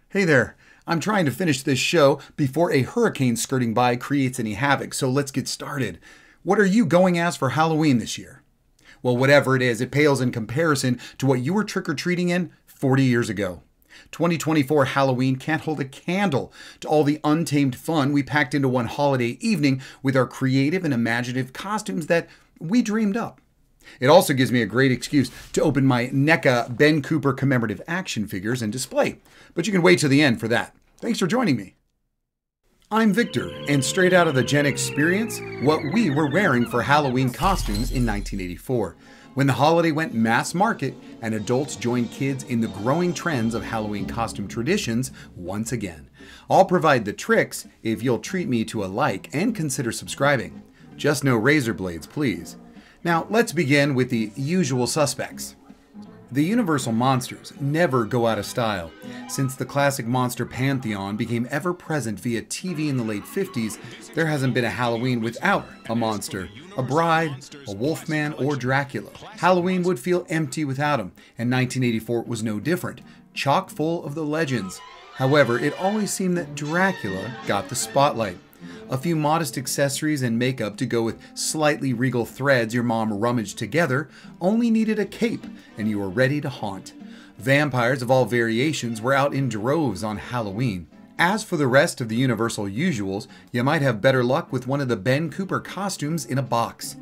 Hey there. I'm trying to finish this show before a hurricane skirting by creates any havoc, so let's get started. What are you going as for Halloween this year? Well, whatever it is, it pales in comparison to what you were trick-or-treating in 40 years ago. 2024 Halloween can't hold a candle to all the untamed fun we packed into one holiday evening with our creative and imaginative costumes that we dreamed up. It also gives me a great excuse to open my NECA Ben Cooper commemorative action figures and display, but you can wait till the end for that. Thanks for joining me. I'm Victor, and straight out of the Gen Experience, what we were wearing for Halloween costumes in 1984, when the holiday went mass market and adults joined kids in the growing trends of Halloween costume traditions once again. I'll provide the tricks if you'll treat me to a like and consider subscribing. Just no razor blades, please. Now, let's begin with the usual suspects. The Universal monsters never go out of style. Since the classic monster pantheon became ever present via TV in the late 50s, there hasn't been a Halloween without a monster, a bride, a wolfman, or Dracula. Halloween would feel empty without him, and 1984 was no different, chock full of the legends. However, it always seemed that Dracula got the spotlight. A few modest accessories and makeup to go with slightly regal threads your mom rummaged together only needed a cape and you were ready to haunt. Vampires of all variations were out in droves on Halloween. As for the rest of the Universal usuals, you might have better luck with one of the Ben Cooper costumes in a box.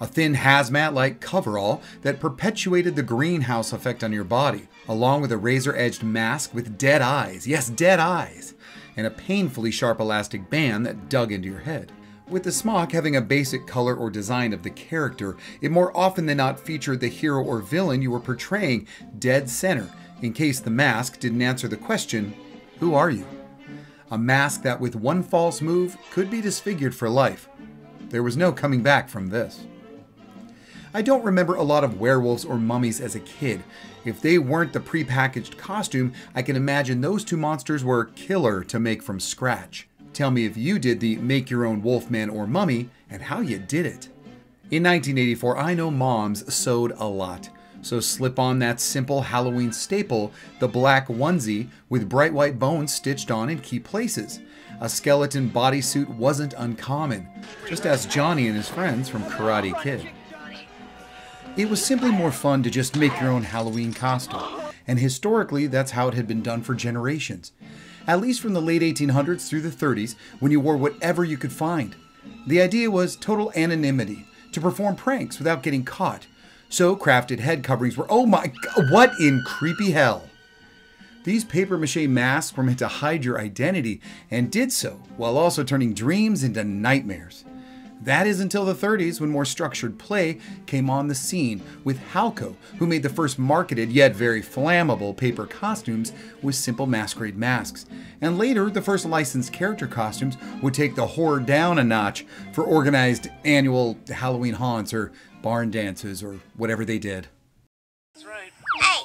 A thin hazmat-like coverall that perpetuated the greenhouse effect on your body, along with a razor-edged mask with dead eyes, yes, dead eyes, and a painfully sharp elastic band that dug into your head. With the smock having a basic color or design of the character, it more often than not featured the hero or villain you were portraying dead center, in case the mask didn't answer the question, who are you? A mask that with one false move could be disfigured for life. There was no coming back from this. I don't remember a lot of werewolves or mummies as a kid. If they weren't the prepackaged costume, I can imagine those two monsters were killer to make from scratch. Tell me if you did the make your own wolfman or mummy and how you did it. In 1984, I know moms sewed a lot. So slip on that simple Halloween staple, the black onesie with bright white bones stitched on in key places. A skeleton bodysuit wasn't uncommon. Just ask Johnny and his friends from Karate Kid. It was simply more fun to just make your own Halloween costume, and historically that's how it had been done for generations. At least from the late 1800s through the 30s, when you wore whatever you could find. The idea was total anonymity, to perform pranks without getting caught. So crafted head coverings were, oh my god, what in creepy hell? These papier-mâché masks were meant to hide your identity, and did so, while also turning dreams into nightmares. That is until the 30s when more structured play came on the scene with Halco, who made the first marketed yet very flammable paper costumes with simple masquerade masks. And later, the first licensed character costumes would take the horror down a notch for organized annual Halloween haunts or barn dances or whatever they did. That's right. Hey,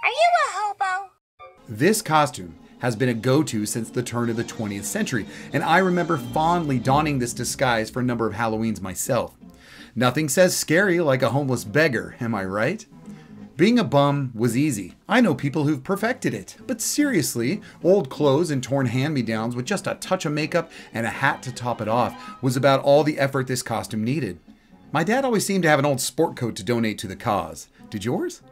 are you a hobo? This costume has been a go-to since the turn of the 20th century, and I remember fondly donning this disguise for a number of Halloweens myself. Nothing says scary like a homeless beggar, am I right? Being a bum was easy. I know people who've perfected it. But seriously, old clothes and torn hand-me-downs with just a touch of makeup and a hat to top it off was about all the effort this costume needed. My dad always seemed to have an old sport coat to donate to the cause. Did yours?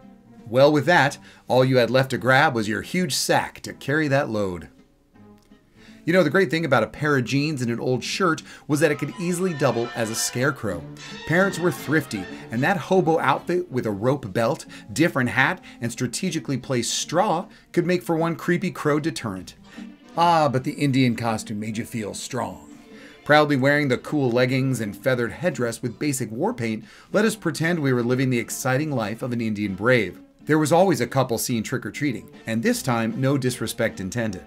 Well, with that, all you had left to grab was your huge sack to carry that load. You know, the great thing about a pair of jeans and an old shirt was that it could easily double as a scarecrow. Parents were thrifty, and that hobo outfit with a rope belt, different hat, and strategically placed straw could make for one creepy crow deterrent. Ah, but the Indian costume made you feel strong. Proudly wearing the cool leggings and feathered headdress with basic war paint, let us pretend we were living the exciting life of an Indian brave. There was always a couple seen trick-or-treating, and this time, no disrespect intended.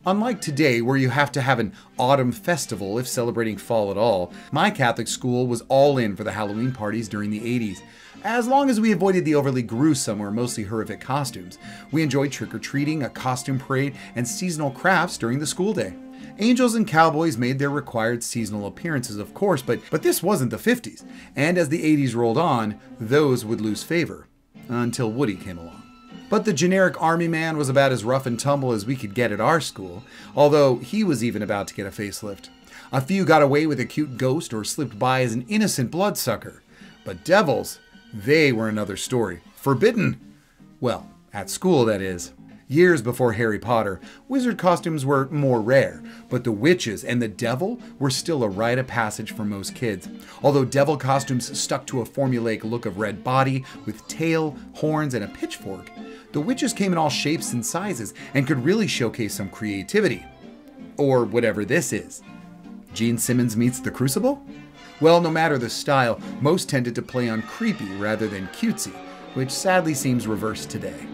Unlike today, where you have to have an autumn festival if celebrating fall at all, my Catholic school was all in for the Halloween parties during the 80s. As long as we avoided the overly gruesome or mostly horrific costumes, we enjoyed trick-or-treating, a costume parade, and seasonal crafts during the school day. Angels and cowboys made their required seasonal appearances, of course, but this wasn't the 50s, and as the 80s rolled on, those would lose favor. Until Woody came along. But the generic army man was about as rough and tumble as we could get at our school, although he was even about to get a facelift. A few got away with a cute ghost or slipped by as an innocent bloodsucker. But devils, they were another story. Forbidden. Well, at school, that is. Years before Harry Potter, wizard costumes were more rare, but the witches and the devil were still a rite of passage for most kids. Although devil costumes stuck to a formulaic look of red body with tail, horns, and a pitchfork, the witches came in all shapes and sizes and could really showcase some creativity. Or whatever this is. Gene Simmons meets the Crucible? Well, no matter the style, most tended to play on creepy rather than cutesy, which sadly seems reversed today.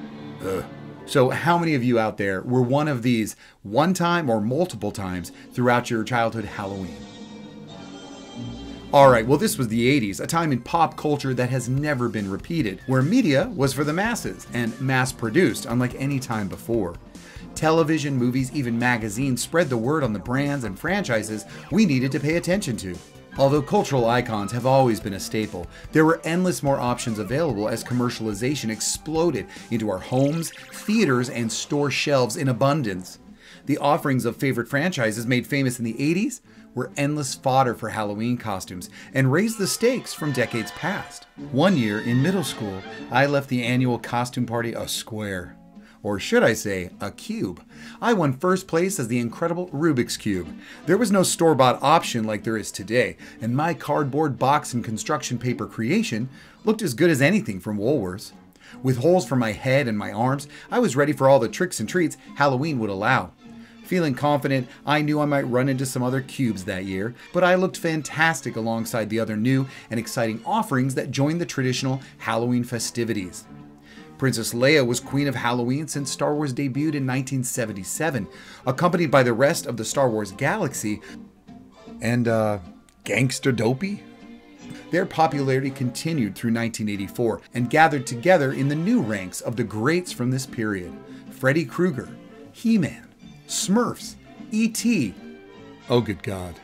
Ugh. So how many of you out there were one of these one time or multiple times throughout your childhood Halloween? Alright, well this was the 80s, a time in pop culture that has never been repeated, where media was for the masses and mass-produced unlike any time before. Television, movies, even magazines spread the word on the brands and franchises we needed to pay attention to. Although cultural icons have always been a staple, there were endless more options available as commercialization exploded into our homes, theaters, and store shelves in abundance. The offerings of favorite franchises made famous in the 80s were endless fodder for Halloween costumes and raised the stakes from decades past. One year in middle school, I left the annual costume party a square. Or should I say, a cube. I won first place as the incredible Rubik's Cube. There was no store-bought option like there is today, and my cardboard box and construction paper creation looked as good as anything from Woolworths. With holes for my head and my arms, I was ready for all the tricks and treats Halloween would allow. Feeling confident, I knew I might run into some other cubes that year, but I looked fantastic alongside the other new and exciting offerings that joined the traditional Halloween festivities. Princess Leia was Queen of Halloween since Star Wars debuted in 1977, accompanied by the rest of the Star Wars galaxy. And, Gangsta Dopey? Their popularity continued through 1984 and gathered together in the new ranks of the greats from this period. Freddy Krueger, He-Man, Smurfs, E.T. Oh, good God.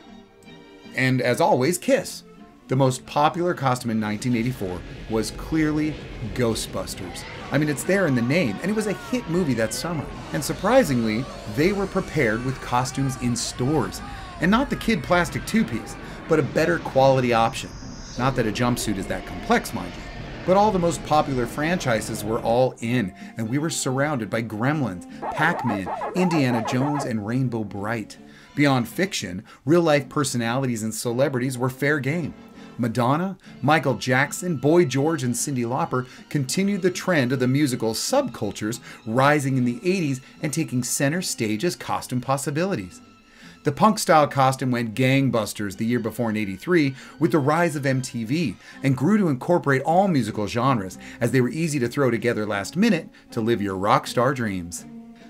And as always, Kiss. The most popular costume in 1984 was clearly Ghostbusters. I mean, it's there in the name, and it was a hit movie that summer. And surprisingly, they were prepared with costumes in stores. And not the kid plastic two-piece, but a better quality option. Not that a jumpsuit is that complex, mind you. But all the most popular franchises were all in, and we were surrounded by Gremlins, Pac-Man, Indiana Jones, and Rainbow Bright. Beyond fiction, real-life personalities and celebrities were fair game. Madonna, Michael Jackson, Boy George, and Cyndi Lauper continued the trend of the musical subcultures rising in the 80s and taking center stage as costume possibilities. The punk-style costume went gangbusters the year before in '83 with the rise of MTV and grew to incorporate all musical genres as they were easy to throw together last minute to live your rock star dreams.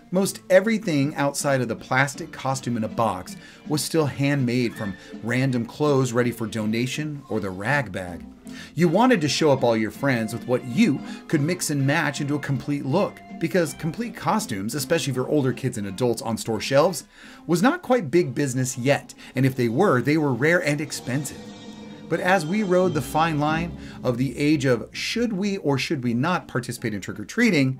Most everything outside of the plastic costume in a box was still handmade from random clothes ready for donation or the rag bag. You wanted to show up all your friends with what you could mix and match into a complete look, because complete costumes, especially for older kids and adults on store shelves, was not quite big business yet, and if they were rare and expensive. But as we rode the fine line of the age of should we or should we not participate in trick-or-treating,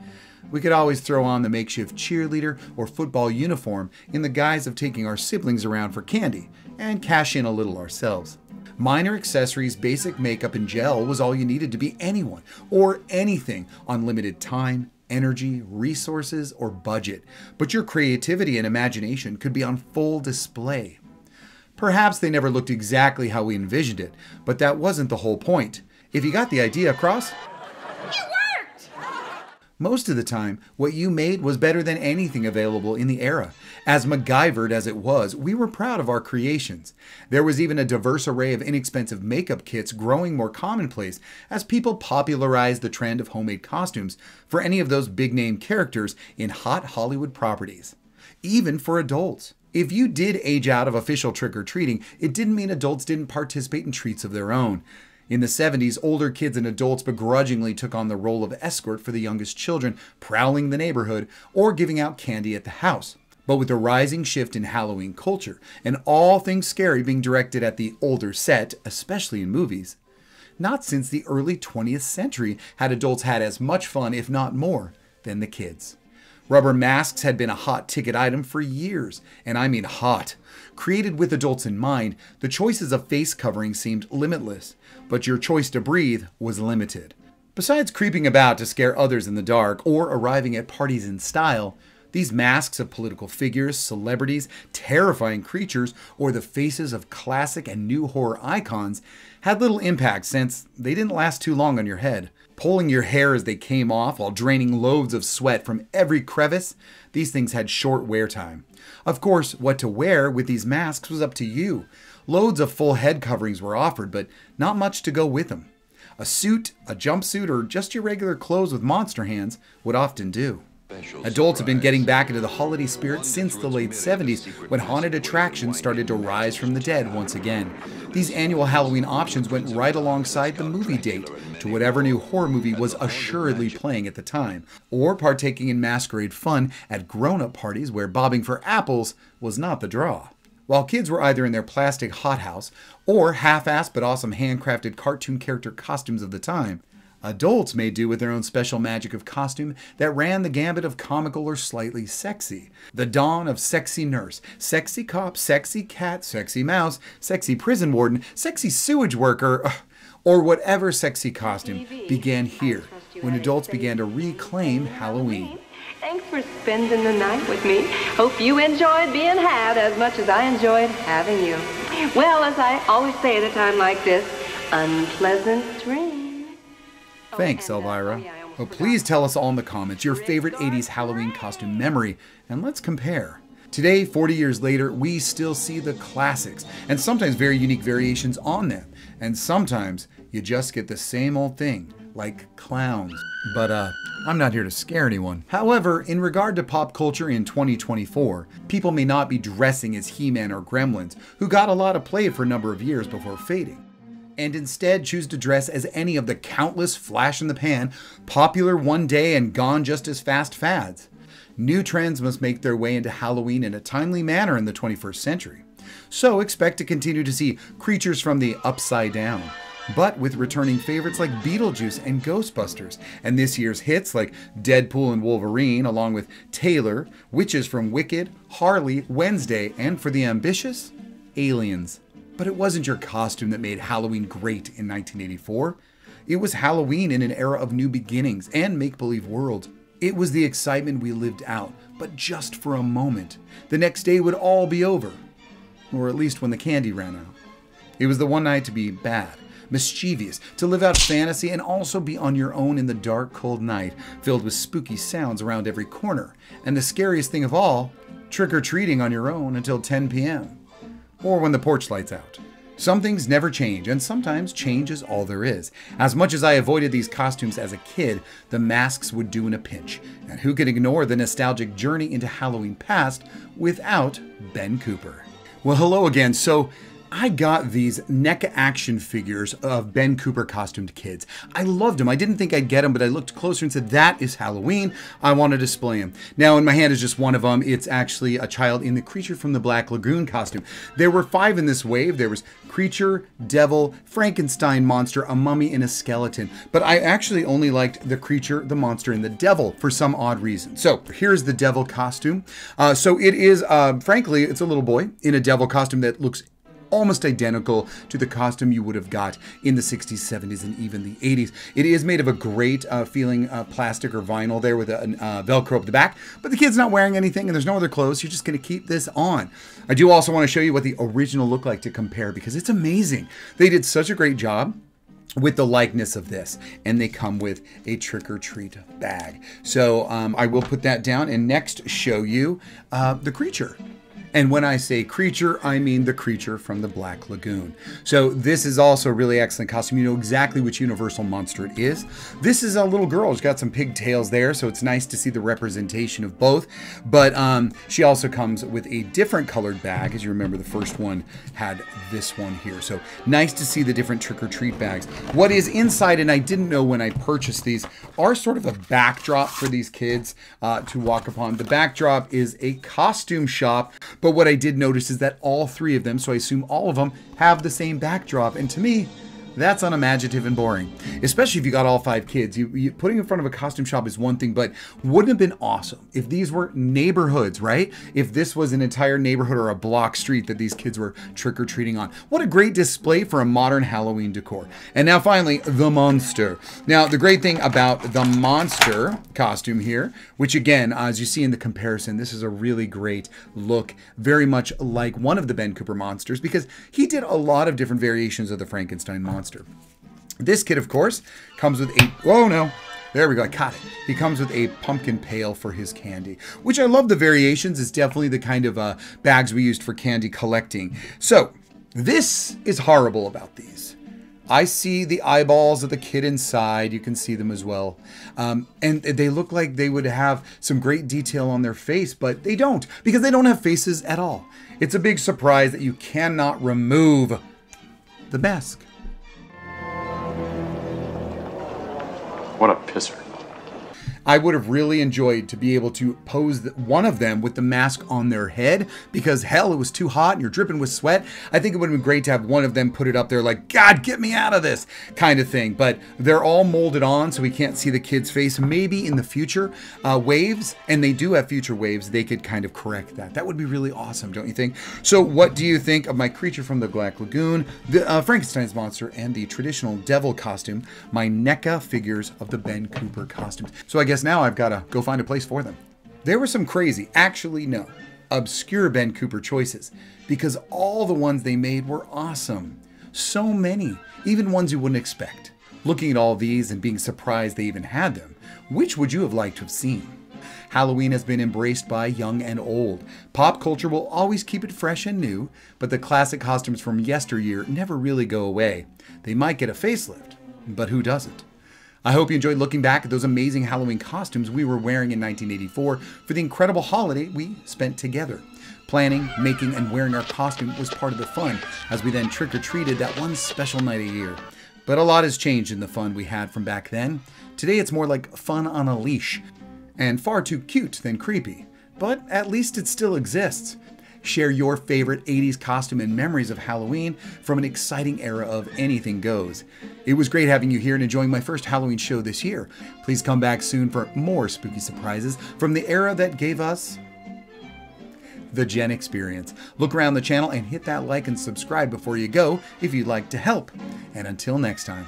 we could always throw on the makeshift cheerleader or football uniform in the guise of taking our siblings around for candy and cash in a little ourselves. Minor accessories, basic makeup, and gel was all you needed to be anyone or anything on limited time, energy, resources, or budget. But your creativity and imagination could be on full display. Perhaps they never looked exactly how we envisioned it, but that wasn't the whole point. If you got the idea across, most of the time, what you made was better than anything available in the era. As MacGyvered as it was, we were proud of our creations. There was even a diverse array of inexpensive makeup kits growing more commonplace as people popularized the trend of homemade costumes for any of those big-name characters in hot Hollywood properties. Even for adults. If you did age out of official trick-or-treating, it didn't mean adults didn't participate in treats of their own. In the 70s, older kids and adults begrudgingly took on the role of escort for the youngest children, prowling the neighborhood or giving out candy at the house. But with the rising shift in Halloween culture, and all things scary being directed at the older set, especially in movies, not since the early 20th century had adults had as much fun, if not more, than the kids. Rubber masks had been a hot ticket item for years, and I mean hot. Created with adults in mind, the choices of face covering seemed limitless, but your choice to breathe was limited. Besides creeping about to scare others in the dark or arriving at parties in style, these masks of political figures, celebrities, terrifying creatures, or the faces of classic and new horror icons had little impact since they didn't last too long on your head. Pulling your hair as they came off while draining loads of sweat from every crevice, these things had short wear time. Of course, what to wear with these masks was up to you. Loads of full head coverings were offered, but not much to go with them. A suit, a jumpsuit, or just your regular clothes with monster hands would often do. Adults have been getting back into the holiday spirit since the late 70s, when haunted attractions started to rise from the dead once again. These annual Halloween options went right alongside the movie date to whatever new horror movie was assuredly playing at the time, or partaking in masquerade fun at grown-up parties where bobbing for apples was not the draw. While kids were either in their plastic hothouse or half-assed but awesome handcrafted cartoon character costumes of the time, adults made do with their own special magic of costume that ran the gambit of comical or slightly sexy. The dawn of sexy nurse, sexy cop, sexy cat, sexy mouse, sexy prison warden, sexy sewage worker, or whatever sexy costume began here when adults began to reclaim Halloween. Thanks for spending the night with me. Hope you enjoyed being had as much as I enjoyed having you. Well, as I always say at a time like this, unpleasant dreams. Thanks, Elvira. Well, please tell us all in the comments your favorite 80s Halloween costume memory, and let's compare. Today, 40 years later, we still see the classics, and sometimes very unique variations on them. And sometimes you just get the same old thing, like clowns. But I'm not here to scare anyone. However, in regard to pop culture in 2024, people may not be dressing as He-Man or Gremlins, who got a lot of play for a number of years before fading, and instead choose to dress as any of the countless flash-in-the-pan, popular one day and gone just as fast fads. New trends must make their way into Halloween in a timely manner in the 21st century. So expect to continue to see creatures from the Upside Down, but with returning favorites like Beetlejuice and Ghostbusters, and this year's hits like Deadpool and Wolverine, along with Taylor, witches from Wicked, Harley, Wednesday, and for the ambitious, Aliens. But it wasn't your costume that made Halloween great in 1984. It was Halloween in an era of new beginnings and make-believe worlds. It was the excitement we lived out, but just for a moment. The next day would all be over, or at least when the candy ran out. It was the one night to be bad, mischievous, to live out fantasy and also be on your own in the dark, cold night, filled with spooky sounds around every corner. And the scariest thing of all, trick-or-treating on your own until 10 p.m. or when the porch lights out. Some things never change, and sometimes change is all there is. As much as I avoided these costumes as a kid, the masks would do in a pinch. And who could ignore the nostalgic journey into Halloween past without Ben Cooper? Well, hello again. So I got these NECA action figures of Ben Cooper costumed kids. I loved them. I didn't think I'd get them, but I looked closer and said, that is Halloween. I want to display them. Now, in my hand is just one of them. It's actually a child in the Creature from the Black Lagoon costume. There were 5 in this wave. There was Creature, Devil, Frankenstein monster, a mummy, and a skeleton. But I actually only liked the Creature, the monster, and the Devil for some odd reason. So here's the Devil costume. So it is, frankly, it's a little boy in a Devil costume that looks almost identical to the costume you would have got in the 60s, 70s, and even the 80s. It is made of a great feeling plastic or vinyl there with a Velcro up the back, but the kid's not wearing anything and there's no other clothes. You're just going to keep this on. I do also want to show you what the original looked like to compare because it's amazing. They did such a great job with the likeness of this, and they come with a trick-or-treat bag. So I will put that down and next show you the Creature. And when I say creature, I mean the Creature from the Black Lagoon. So this is also a really excellent costume. You know exactly which Universal monster it is. This is a little girl. She's got some pigtails there, so it's nice to see the representation of both. But she also comes with a different colored bag. As you remember, the first one had this one here. So nice to see the different trick-or-treat bags. What is inside, and I didn't know when I purchased these, are sort of a backdrop for these kids to walk upon. The backdrop is a costume shop. But what I did notice is that all 3 of them, so I assume all of them, have the same backdrop. And to me, That's unimaginative and boring, especially if you got all 5 kids. Putting in front of a costume shop is one thing, but wouldn't it have been awesome if these were neighborhoods, right? If this was an entire neighborhood or a block street that these kids were trick-or-treating on. What a great display for a modern Halloween decor. And now finally, the monster. Now, the great thing about the monster costume here, which again, as you see in the comparison, this is a really great look, very much like one of the Ben Cooper monsters, because he did a lot of different variations of the Frankenstein monster. This kid, of course, comes with a... Oh, no. There we go. I caught it. He comes with a pumpkin pail for his candy, which I love the variations. It's definitely the kind of bags we used for candy collecting. So, this is horrible about these. I see the eyeballs of the kid inside. You can see them as well. And they look like they would have some great detail on their face, but they don't, because they don't have faces at all. It's a big surprise that you cannot remove the mask. What a pisser. I would have really enjoyed to be able to pose one of them with the mask on their head, because hell, it was too hot and you're dripping with sweat. I think it would have been great to have one of them put it up there like, God, get me out of this kind of thing. But they're all molded on, so we can't see the kid's face. Maybe in the future waves, and they do have future waves, they could kind of correct that. That would be really awesome, don't you think? So what do you think of my Creature from the Black Lagoon, the Frankenstein's monster, and the traditional devil costume, my NECA figures of the Ben Cooper costumes? So I guess now I've got to go find a place for them. There were some crazy, actually no, obscure Ben Cooper choices, because all the ones they made were awesome. So many, even ones you wouldn't expect. Looking at all these and being surprised they even had them, which would you have liked to have seen? Halloween has been embraced by young and old. Pop culture will always keep it fresh and new, but the classic costumes from yesteryear never really go away. They might get a facelift, but who doesn't? I hope you enjoyed looking back at those amazing Halloween costumes we were wearing in 1984 for the incredible holiday we spent together. Planning, making, and wearing our costume was part of the fun, as we then trick-or-treated that one special night a year. But a lot has changed in the fun we had from back then. Today it's more like fun on a leash, and far too cute than creepy. But at least it still exists. Share your favorite 80s costume and memories of Halloween from an exciting era of anything goes. It was great having you here and enjoying my first Halloween show this year. Please come back soon for more spooky surprises from the era that gave us the Gen Experience. Look around the channel and hit that like and subscribe before you go if you'd like to help. And until next time.